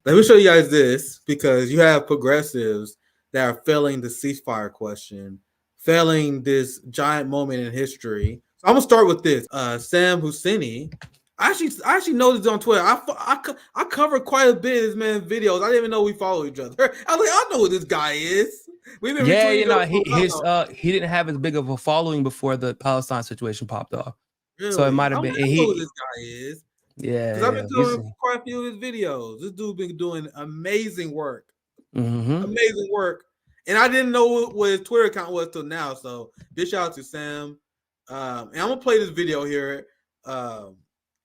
Let me show you guys this because you have progressives that are failing the ceasefire question, failing this giant moment in history. So I'm gonna start with this. Sam Husseini. I actually noticed on Twitter. I covered quite a bit of this man's videos. I didn't even know we follow each other. I was like, I know who this guy is. We've been retweeting. He didn't have as big of a following before the Palestine situation popped off. Really? So it might have been. I know who this guy is. Yeah, because I've been doing quite a few of his videos. This dude been doing amazing work, amazing work, and I didn't know what his Twitter account was till now. So big shout out to Sam. And I'm gonna play this video here, and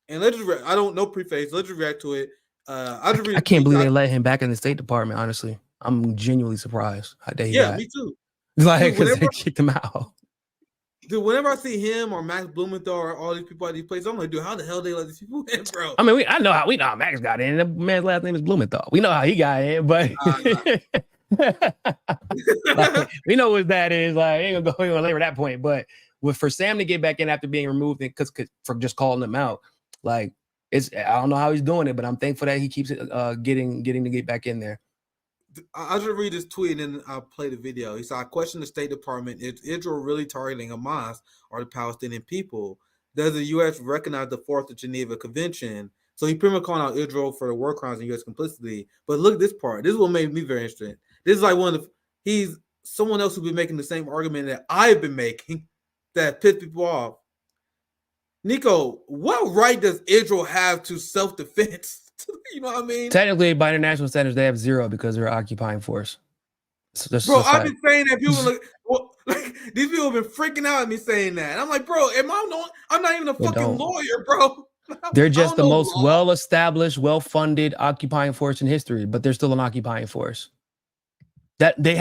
let's just I don't know preface. Let's just react to it. I can't believe they let him back in the State Department. Honestly, I'm genuinely surprised that he got. Me too. Like because they kicked him out. Dude, whenever I see him or Max Blumenthal or all these people at these places, I'm like, dude, how the hell they let these people in, bro? I mean, we know how Max got in. The man's last name is Blumenthal. We know how he got in, but like, we know what that is. Like, ain't gonna go labor that point. But for Sam to get back in after being removed, because for just calling him out, like I don't know how he's doing it, but I'm thankful that he keeps getting to get back in there. I'll just read this tweet and then I'll play the video. He said, I question the State Department. Is Israel really targeting Hamas or the Palestinian people? Does the U.S. recognize the 4th of Geneva Convention? So he pretty much calling out Israel for the war crimes and U.S. complicity. But look at this part. This is what made me very interested. This is like he's someone else who's been making the same argument that I've been making that pissed people off. Niko, what right does Israel have to self-defense? You know what I mean? Technically, by international standards, they have 0 because they're occupying force. So bro, I've been saying that people like these people have been freaking out at me saying that. I'm like, bro, I'm not even a fucking lawyer, bro. They're just the most well-established, well-funded occupying force in history, but they're still an occupying force. That they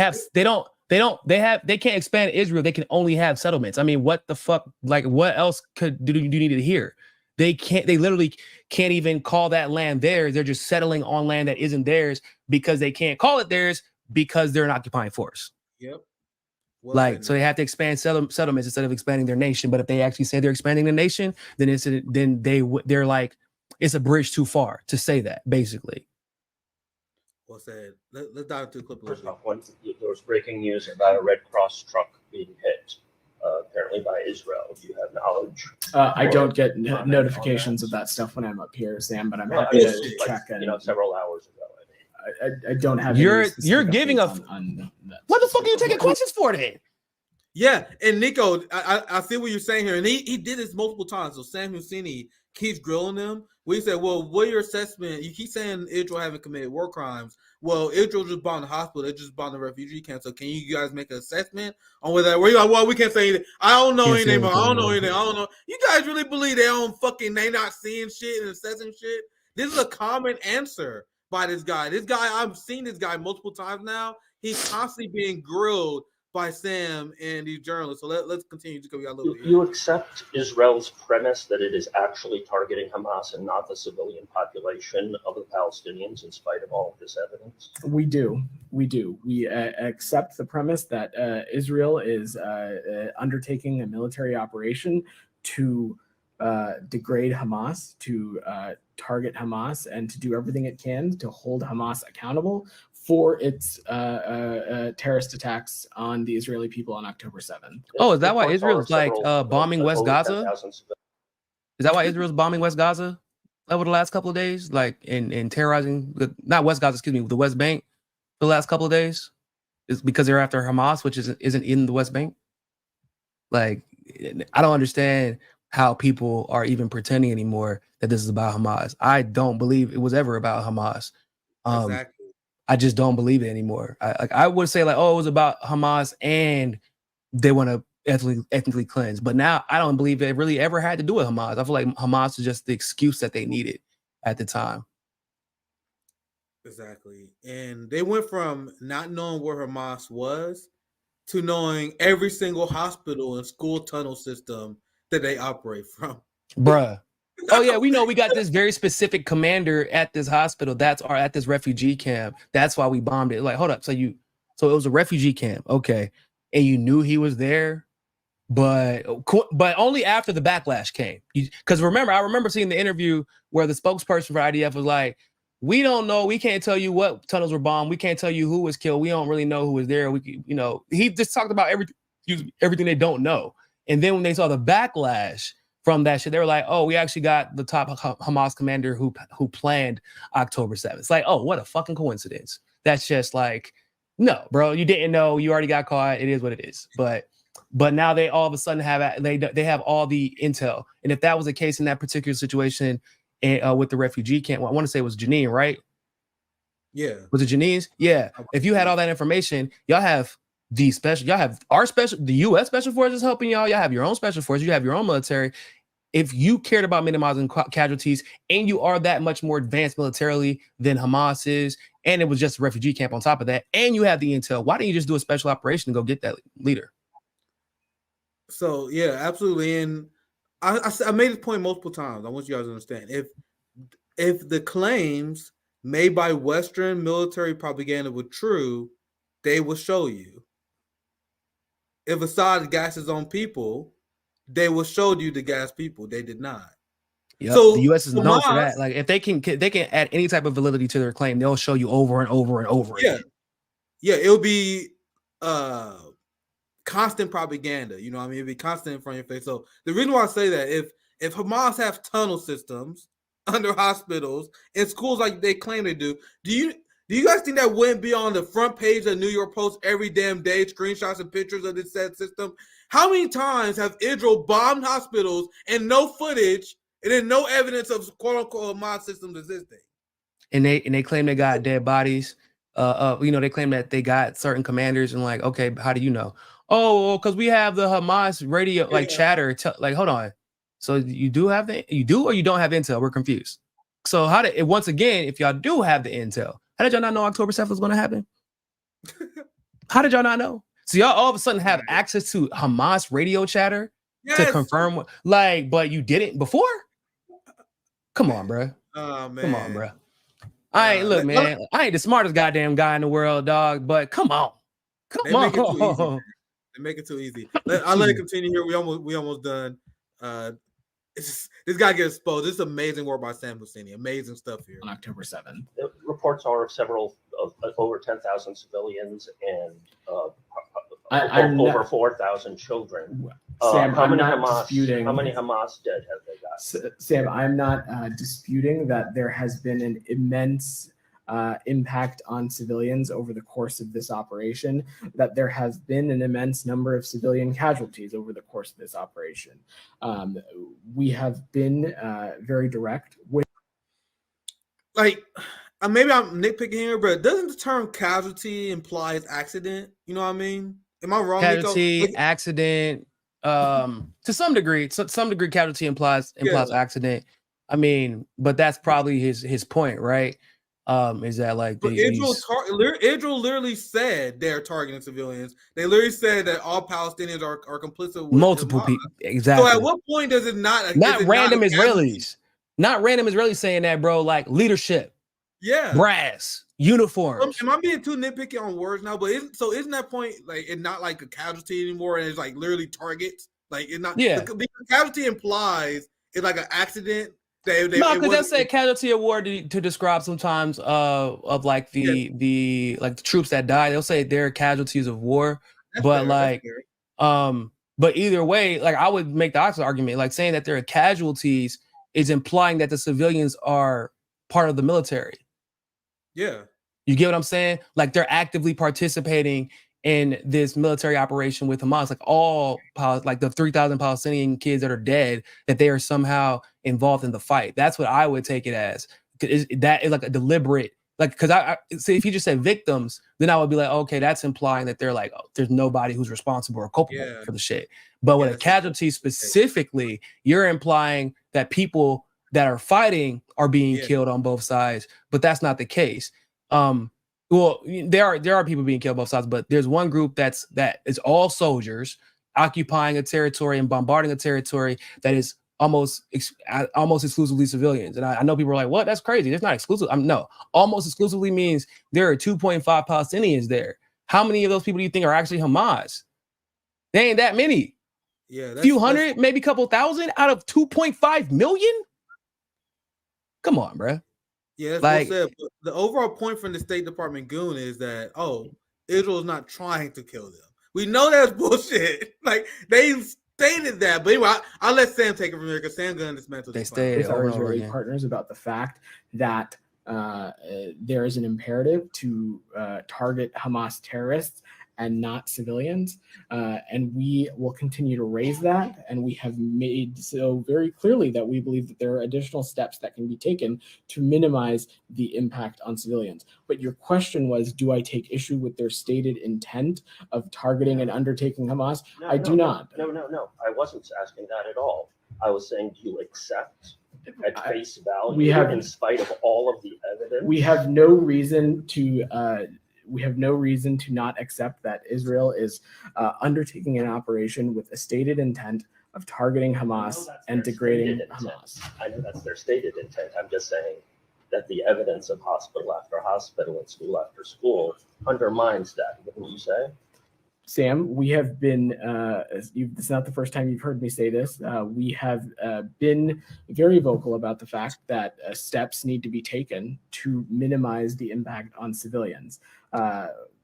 can't expand Israel. They can only have settlements. I mean, what the fuck? Like, what else do you need to hear? They literally can't even call that land theirs. They're just settling on land that isn't theirs because they can't call it theirs because they're an occupying force. Yep. Well, so they have to expand settlements instead of expanding their nation. But if they actually say they're expanding the nation, then they're like, it's a bridge too far to say that, basically. Well said. Let's dive into the clip. First off, there was breaking news about a Red Cross truck being hit. Apparently by Israel. Do you have knowledge? I don't get notifications of that stuff when I'm up here, Sam, but I'm happy to check. Several hours ago. I don't have. You're giving a. What the fuck are you taking questions for then? Yeah, and Niko, I see what you're saying here, and he did this multiple times. So Sam Husseini keeps grilling them. We said, well, what your assessment? You keep saying Israel haven't committed war crimes. Well, Israel just bombed the hospital. They just bombed the refugee camp. So can you guys make an assessment on whether we're like, well, we can't say anything. I don't know anything, but I don't know anything. I don't know. You guys really believe they not seeing shit and assessing shit? This is a common answer by this guy. This guy, I've seen this guy multiple times now. He's constantly being grilled by Sam and these journalists. So let's continue to go. You accept Israel's premise that it is actually targeting Hamas and not the civilian population of the Palestinians in spite of all of this evidence? We do. We accept the premise that Israel is undertaking a military operation to degrade Hamas, to target Hamas, and to do everything it can to hold Hamas accountable for its terrorist attacks on the Israeli people on October 7th. Oh, is that why Israel's bombing West Gaza? Is that why Israel's bombing West Gaza over the last couple of days? Like in terrorizing, not West Gaza, excuse me, the West Bank for the last couple of days? Is because they're after Hamas, which isn't in the West Bank? Like, I don't understand how people are even pretending anymore that this is about Hamas. I don't believe it was ever about Hamas. Exactly. I just don't believe it anymore. I would say like, oh, it was about Hamas and they want to ethnically cleanse. But now I don't believe it really ever had to do with Hamas. I feel like Hamas was just the excuse that they needed at the time. Exactly. And they went from not knowing where Hamas was to knowing every single hospital and school tunnel system that they operate from. Bruh. Oh yeah, we know we got this very specific commander at this hospital. At this refugee camp. That's why we bombed it. Like, hold up. So it was a refugee camp, okay, and you knew he was there, but only after the backlash came. Because I remember seeing the interview where the spokesperson for IDF was like, we don't know. We can't tell you what tunnels were bombed. We can't tell you who was killed. We don't really know who was there. He just talked about everything they don't know. And then when they saw the backlash from that shit, they were like, oh, we actually got the top Hamas commander who planned October 7th. It's like, oh, what a fucking coincidence. That's just like, no, bro, you didn't know. You already got caught. It is what it is. But now they all of a sudden they have all the intel. And if that was the case in that particular situation with the refugee camp, I want to say it was Janine, right? Yeah. Was it Janine's? Yeah. If you had all that information, y'all have the U.S. Special Forces helping y'all. Y'all have your own special forces. You have your own military. If you cared about minimizing casualties and you are that much more advanced militarily than Hamas is, and it was just a refugee camp on top of that, and you have the intel, why didn't you just do a special operation and go get that leader? So, yeah, absolutely. And I made this point multiple times. I want you guys to understand. If the claims made by Western military propaganda were true, they will show you. If Assad gassed his own people, they will show you the gas people. They did not. Yep. So the U.S. is known for that. Like if they can add any type of validity to their claim, they'll show you over and over and over again. Yeah, it'll be constant propaganda. You know what I mean? It'll be constant in front of your face. So the reason why I say that, if Hamas have tunnel systems under hospitals and schools like they claim they do you guys think that wouldn't be on the front page of New York Post every damn day, screenshots and pictures of this said system? How many times have Israel bombed hospitals and no footage and then no evidence of quote unquote Hamas systems existing? And they claim they got dead bodies. They claim that they got certain commanders and like, okay, how do you know? Oh, because we have the Hamas radio chatter. Hold on. So you do or you don't have intel? We're confused. So once again, if y'all do have the intel, how did y'all not know October 7th was going to happen? How did y'all not know? So y'all all of a sudden have access to Hamas radio chatter to confirm but you didn't before? Come on, bro. Oh, man. Come on, bro. I ain't the smartest goddamn guy in the world, dog, but come on. Come on. They make it too easy. I'll let it continue here. We almost done. This guy gets exposed. This is amazing work by Sam Husseini. Amazing stuff here. On October 7th. The reports are of over 10,000 civilians and over 4,000 children. Sam, how many Hamas dead have they got? Sam, I'm not disputing that there has been an immense impact on civilians over the course of this operation, that there has been an immense number of civilian casualties over the course of this operation. We have been very direct with. Maybe I'm nitpicking here, but doesn't the term casualty imply accident? You know what I mean? Am I wrong? Casualty, Niko? Accident. To some degree, casualty implies accident. I mean, but that's probably his point, right? Is that like Israel literally said they're targeting civilians. They literally said that all Palestinians are complicit with multiple people. Exactly. So at what point does it not random Israelis? Not random Israelis saying that, bro. Like leadership, brass, uniforms. Am I being too nitpicky on words now? But isn't that point it's not like a casualty anymore, and it's like literally targets? Like it's not. Yeah. Because casualty implies it's like an accident. No, because they'll say casualty of war to describe sometimes of like the troops that die. They'll say they're casualties of war, but either way, like I would make the opposite argument. Like saying that they're casualties is implying that the civilians are part of the military. Yeah, you get what I'm saying? Like they're actively participating in this military operation with Hamas, like the 3,000 Palestinian kids that are dead, that they are somehow involved in the fight. That's what I would take it as. That is like a deliberate, because I say if you just said victims, then I would be like, okay, that's implying that they're like, there's nobody who's responsible or culpable for the shit. But with a casualty specifically, you're implying that people that are fighting are being killed on both sides, but that's not the case. Well, there are people being killed both sides, but there's one group that is all soldiers occupying a territory and bombarding a territory that is almost exclusively civilians. And I know people are like, "What? That's crazy. That's not exclusive." No, almost exclusively means there are 2.5 Palestinians there. How many of those people do you think are actually Hamas? They ain't that many. Yeah, few hundred, maybe a couple thousand out of 2.5 million. Come on, bro. Yeah, that's Like, well said. But the overall point from the State Department goon is that Israel is not trying to kill them. We know that's bullshit. Like they stated that, but anyway, I'll let Sam take it from here because Sam gonna dismantle they this. stated with over our and over Israeli again. partners about the fact that there is an imperative to target Hamas terrorists and not civilians. And we will continue to raise that. And we have made so very clearly that we believe that there are additional steps that can be taken to minimize the impact on civilians. But your question was, do I take issue with their stated intent of targeting and undertaking Hamas? I do not. No. I wasn't asking that at all. I was saying, do you accept at face value, in spite of all of the evidence? We have no reason to not accept that Israel is undertaking an operation with a stated intent of targeting Hamas and degrading Hamas. I know that's their stated intent. I'm just saying that the evidence of hospital after hospital and school after school undermines that, wouldn't you say? Sam, we have been, it's not the first time you've heard me say this. We have been very vocal about the fact that steps need to be taken to minimize the impact on civilians.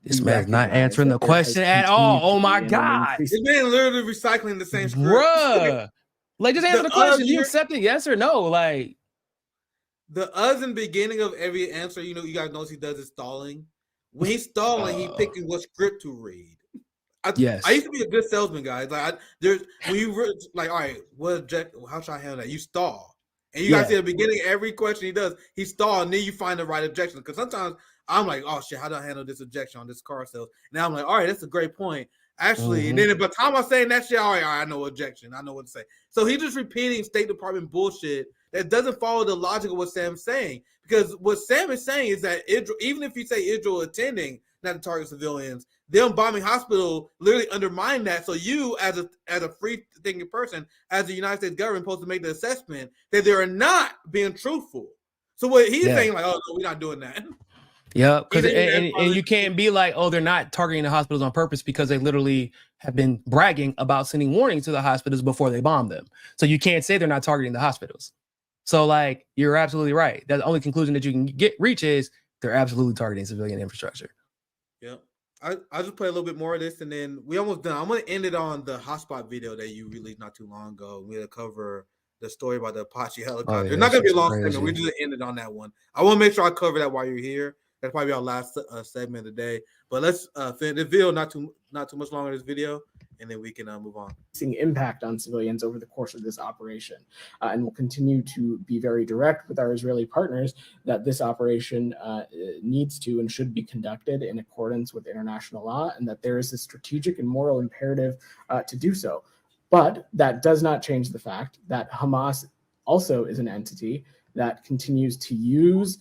This man's not answering the question at all. Oh my God. This man literally recycling the same script. Bruh. Like, just answer the question. Do you accept it? Yes or no? Like, the us in the beginning of every answer, you guys notice he does his stalling. When he's stalling, he's picking what script to read. Yes. I used to be a good salesman, guys. Like, when you like, all right, how should I handle that? You stall, and you guys see at the beginning every question he does, he stall, and then you find the right objection. Because sometimes I'm like, oh shit, how do I handle this objection on this car sales? Now I'm like, all right, that's a great point, actually. And then by the time I'm saying that shit, all right, I know objection, I know what to say. So he's just repeating State Department bullshit that doesn't follow the logic of what Sam's saying. Because what Sam is saying is that even if you say Israel attending not to target civilians, them bombing hospital literally undermine that. So you, as a free thinking person, as the United States government, supposed to make the assessment that they are not being truthful. So what he's saying, like, oh no, we're not doing that. Yeah, because and you can't be like, oh, they're not targeting the hospitals on purpose because they literally have been bragging about sending warnings to the hospitals before they bomb them. So you can't say they're not targeting the hospitals. So like, you're absolutely right. The only conclusion that you can reach is they're absolutely targeting civilian infrastructure. Yep. I'll just play a little bit more of this, and then we almost done. I'm going to end it on the hotspot video that you released not too long ago. We're going to cover the story about the Apache helicopter. It's not going to be a long segment. We just ended on that one. I want to make sure I cover that while you're here. That's probably our last segment of the day. But let's finish this video, not too much longer, this video, and then we can move on. Seeing impact on civilians over the course of this operation. And we'll continue to be very direct with our Israeli partners that this operation needs to and should be conducted in accordance with international law, and that there is a strategic and moral imperative to do so. But that does not change the fact that Hamas also is an entity that continues to use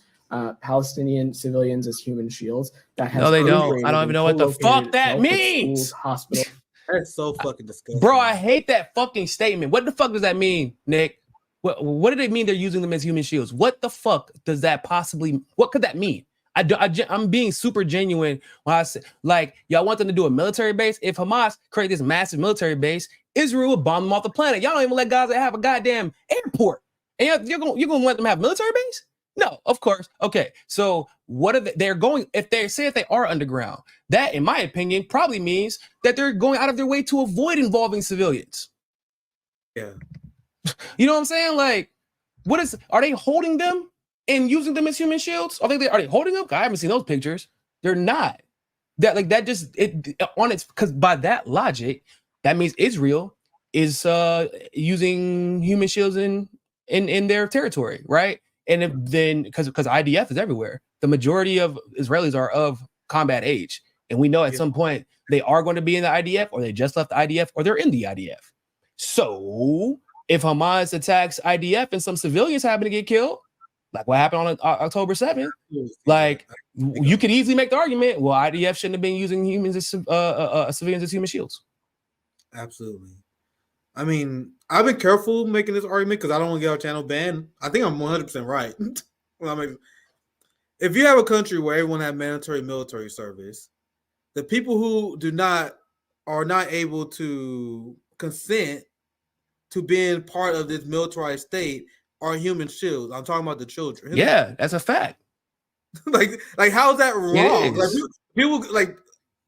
Palestinian civilians as human shields. That has no, they don't. I don't even know what the fuck that means. Schools, hospitals. That's so fucking disgusting. Bro, I hate that fucking statement. What the fuck does that mean, Nick? What did it mean they're using them as human shields? What the fuck does that possibly, what could that mean? I'm being super genuine when I say, like, y'all want them to do a military base? If Hamas create this massive military base, Israel would bomb them off the planet. Y'all don't even let Gaza have a goddamn airport. And you're gonna let them have military base? No, of course. Okay, so what are they're going, if they are underground, that, in my opinion, probably means that they're going out of their way to avoid involving civilians. Yeah. You know what I'm saying? Like, are they holding them and using them as human shields? Are they holding them? I haven't seen those pictures. They're not. Because by that logic, that means Israel is using human shields in their territory, right? And then because IDF is everywhere, the majority of Israelis are of combat age, and we know at some point they are going to be in the IDF, or they just left the IDF, or they're in the IDF. So if Hamas attacks IDF and some civilians happen to get killed, like what happened on October 7th, like you could easily make the argument, well, IDF shouldn't have been using civilians as human shields. Absolutely. I mean, I've been careful making this argument because I don't want to get our channel banned. I think I'm 100% right. If you have a country where everyone has mandatory military service, the people who are not able to consent to being part of this militarized state are human shields. I'm talking about the children. Yeah, that's a fact. like how is that wrong? Like Is. people like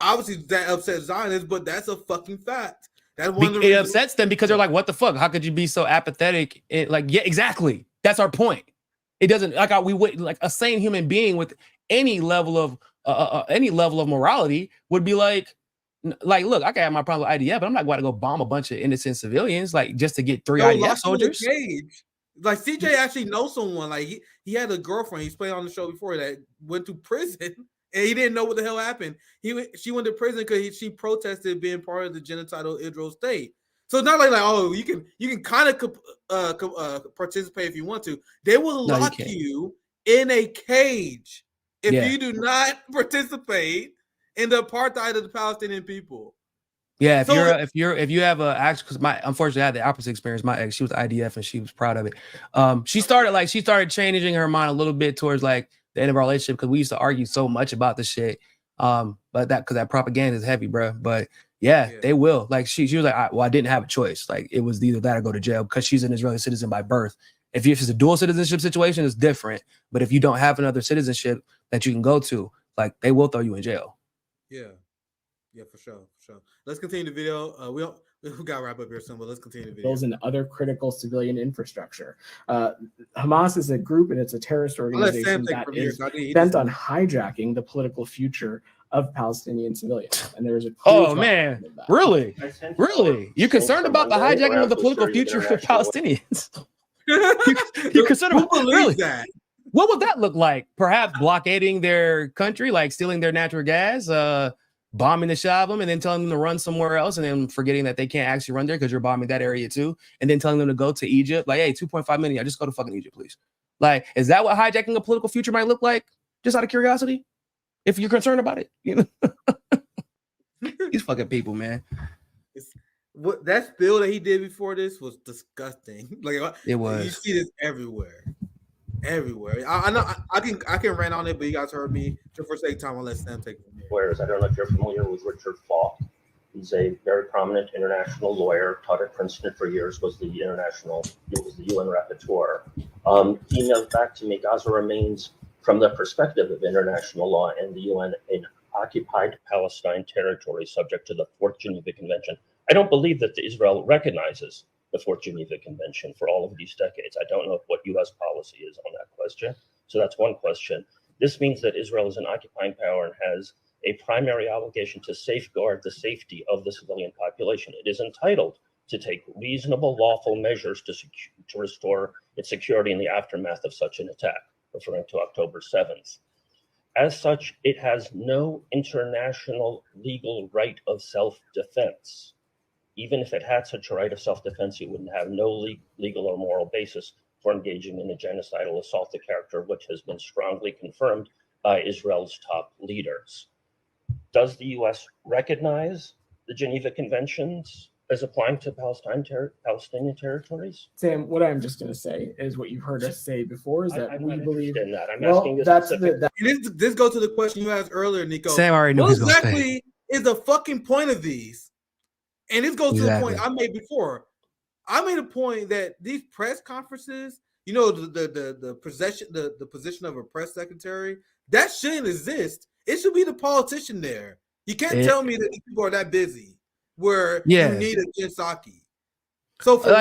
obviously that upsets Zionists, but that's a fucking fact. That's one of the It reasons. upsets them because they're like, what the fuck? How could you be so apathetic? Like, yeah, exactly. That's our point. It doesn't like we would like a sane human being with any level of morality would be like, look, I can have my problem with IDF, but I'm not going to go bomb a bunch of innocent civilians like just to get 3 IDF soldiers. Like CJ actually knows someone. Like he had a girlfriend. He's played on the show before that went to prison, and he didn't know what the hell happened. She went to prison because she protested being part of the genocidal Israel state. So it's not like oh you can kind of participate if you want to. They will lock you in a cage if you do not participate in the apartheid of the Palestinian people. Yeah, if you have a actual, because unfortunately I had the opposite experience. My ex, she was IDF and she was proud of it. She started changing her mind a little bit towards like the end of our relationship because we used to argue so much about the shit. But because that propaganda is heavy, bro. But yeah, they will. Like she was like, I didn't have a choice. Like it was either that or go to jail because she's an Israeli citizen by birth. If it's a dual citizenship situation, it's different. But if you don't have another citizenship that you can go to, like they will throw you in jail. Yeah, for sure. Let's continue the video. We got to wrap up here soon, but let's continue the video. And other critical civilian infrastructure. Hamas is a group and it's a terrorist organization that is bent on hijacking the political future of Palestinian civilians. And there's a man, really? You're concerned about the hijacking of the political future of Palestinians? You're concerned about that? What would that look like? Perhaps blockading their country, like stealing their natural gas, bombing the shit of them, and then telling them to run somewhere else, and then forgetting that they can't actually run there because you're bombing that area too, and then telling them to go to Egypt. Like, hey, 2.5 million, just go to fucking Egypt, please. Like, is that what hijacking a political future might look like? Just out of curiosity, if you're concerned about it, you know. These fucking people, man. What that spill that he did before this was disgusting. Like it was. You see this everywhere. I know I can rant on it, but you guys heard me. So for sake of time, I'll let Sam take it from here. Lawyers, I don't know if you're familiar with Richard Falk. He's a very prominent international lawyer, taught at Princeton for years, was the UN rapporteur. He emailed back to me, Gaza remains, from the perspective of international law and the UN, an occupied Palestine territory subject to the Fourth Geneva Convention. I don't believe that Israel recognizes the Fourth Geneva Convention for all of these decades. I don't know what U.S. policy is on that question. So that's one question. This means that Israel is an occupying power and has a primary obligation to safeguard the safety of the civilian population. It is entitled to take reasonable, lawful measures to restore its security in the aftermath of such an attack, referring to October 7th. As such, it has no international legal right of self-defense. Even if it had such a right of self-defense, it wouldn't have no legal or moral basis for engaging in a genocidal assault, the character of which has been strongly confirmed by Israel's top leaders. Does the U.S. recognize the Geneva Conventions as applying to Palestinian territories? Sam, what I'm just going to say is what you've heard us say before is that we believe in that. I'm asking this goes to the question you asked earlier, Niko. Sam already knew what exactly is the fucking point of these? And this goes to the point I made before. I made a point that these press conferences, you know, the position of a press secretary, that shouldn't exist. It should be the politician there. You can't tell me that these people are that busy where you need a Jen Psaki. So for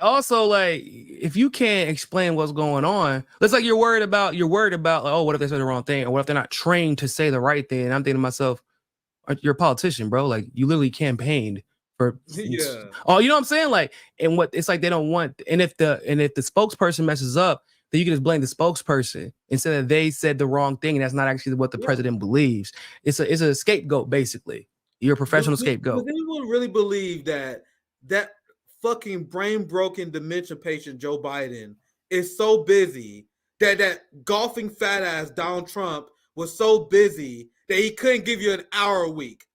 also if you can't explain what's going on, it's like you're worried about like, oh, what if they say the wrong thing, or what if they're not trained to say the right thing? And I'm thinking to myself, you're a politician, bro. Like you literally campaigned. You know what I'm saying? Like, and what it's like they don't want, and if the spokesperson messes up, then you can just blame the spokesperson instead of they said the wrong thing, and that's not actually what the president believes. It's a scapegoat, basically. You're a professional scapegoat. Does anyone really believe that fucking brain broken dementia patient Joe Biden is so busy that golfing fat ass Donald Trump was so busy that he couldn't give you an hour a week?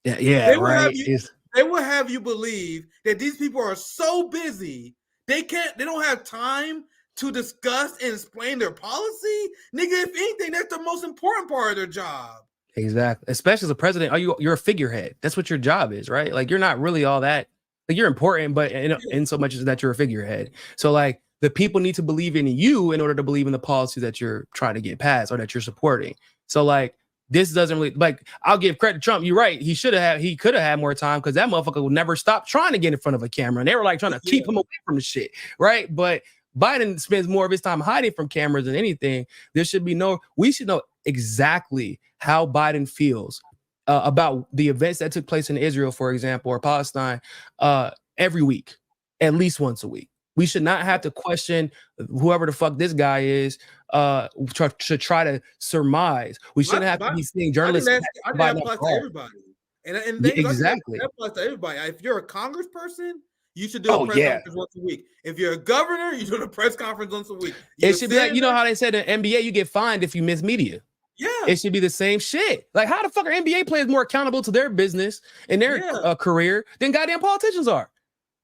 They will have you believe that these people are so busy they don't have time to discuss and explain their policy. Nigga, if anything, that's the most important part of their job. Exactly. Especially as a president, you're a figurehead. That's what your job is, right? Like you're not really all that. Like you're important, but in so much as that you're a figurehead. So like the people need to believe in you in order to believe in the policy that you're trying to get passed or that you're supporting. So like, this doesn't really, like, I'll give credit to Trump. You're right. He could have had more time because that motherfucker would never stop trying to get in front of a camera. And they were like trying to keep him away from the shit. Right. But Biden spends more of his time hiding from cameras than anything. We should know exactly how Biden feels about the events that took place in Israel, for example, or Palestine, every week, at least once a week. We should not have to question whoever the fuck this guy is to try to surmise. We shouldn't have to be seeing journalists. I think that applies to everybody. And exactly. That applies to everybody. If you're a congressperson, you should do a press conference once a week. If you're a governor, you do a press conference once a week. It should be like, you know how they said in NBA, you get fined if you miss media. Yeah. It should be the same shit. Like, how the fuck are NBA players more accountable to their business and their career than goddamn politicians are?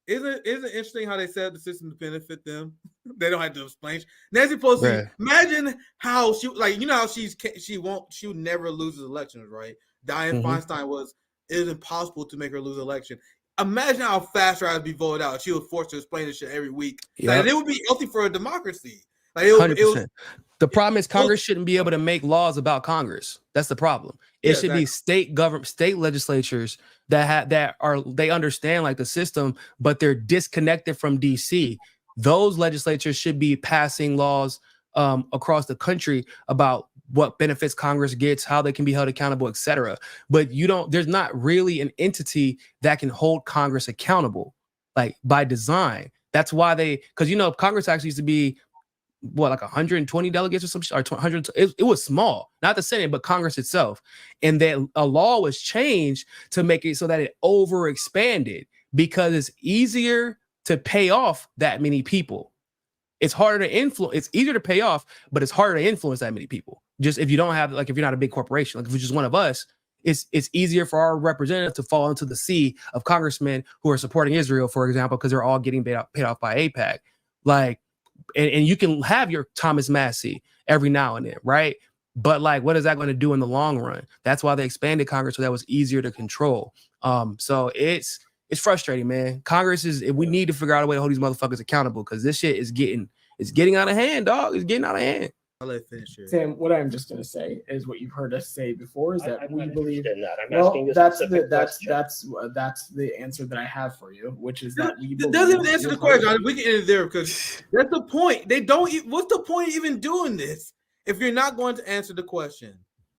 Isn't it interesting how they set up the system to benefit them? They don't have to explain. Nancy Pelosi, imagine how she, like, you know how she would never lose elections, right? Dianne Feinstein it is impossible to make her lose election. Imagine how fast her would be voted out. She was forced to explain this shit every week. Like, and it would be healthy for a democracy. Like, 100%. The problem is Congress shouldn't be able to make laws about Congress. That's the problem. It should be state legislatures they understand like the system, but they're disconnected from DC. Those legislatures should be passing laws across the country about what benefits Congress gets, how they can be held accountable, etc. But there's not really an entity that can hold Congress accountable, like by design. That's why because Congress actually used to be like 120 delegates or something, or 100. It was small, not the Senate, but Congress itself. And then a law was changed to make it so that it overexpanded because it's easier to pay off that many people. It's harder to influence. It's easier to pay off, but it's harder to influence that many people. Just if you don't have, like, if you're not a big corporation, like if you're just one of us, it's easier for our representatives to fall into the sea of congressmen who are supporting Israel, for example, because they're all getting paid off by AIPAC. Like, and you can have your Thomas Massey every now and then, right? But like, what is that going to do in the long run? That's why they expanded Congress so that was easier to control. So it's frustrating, man. We need to figure out a way to hold these motherfuckers accountable because this shit is getting out of hand, dog. It's getting out of hand. I'll let it finish here. Sam, what I'm just going to say is what you've heard us say before is that we believe That's the answer that I have for you, which is that we believe. It doesn't even answer the question. We can end it there because that's the point. What's the point of even doing this if you're not going to answer the question?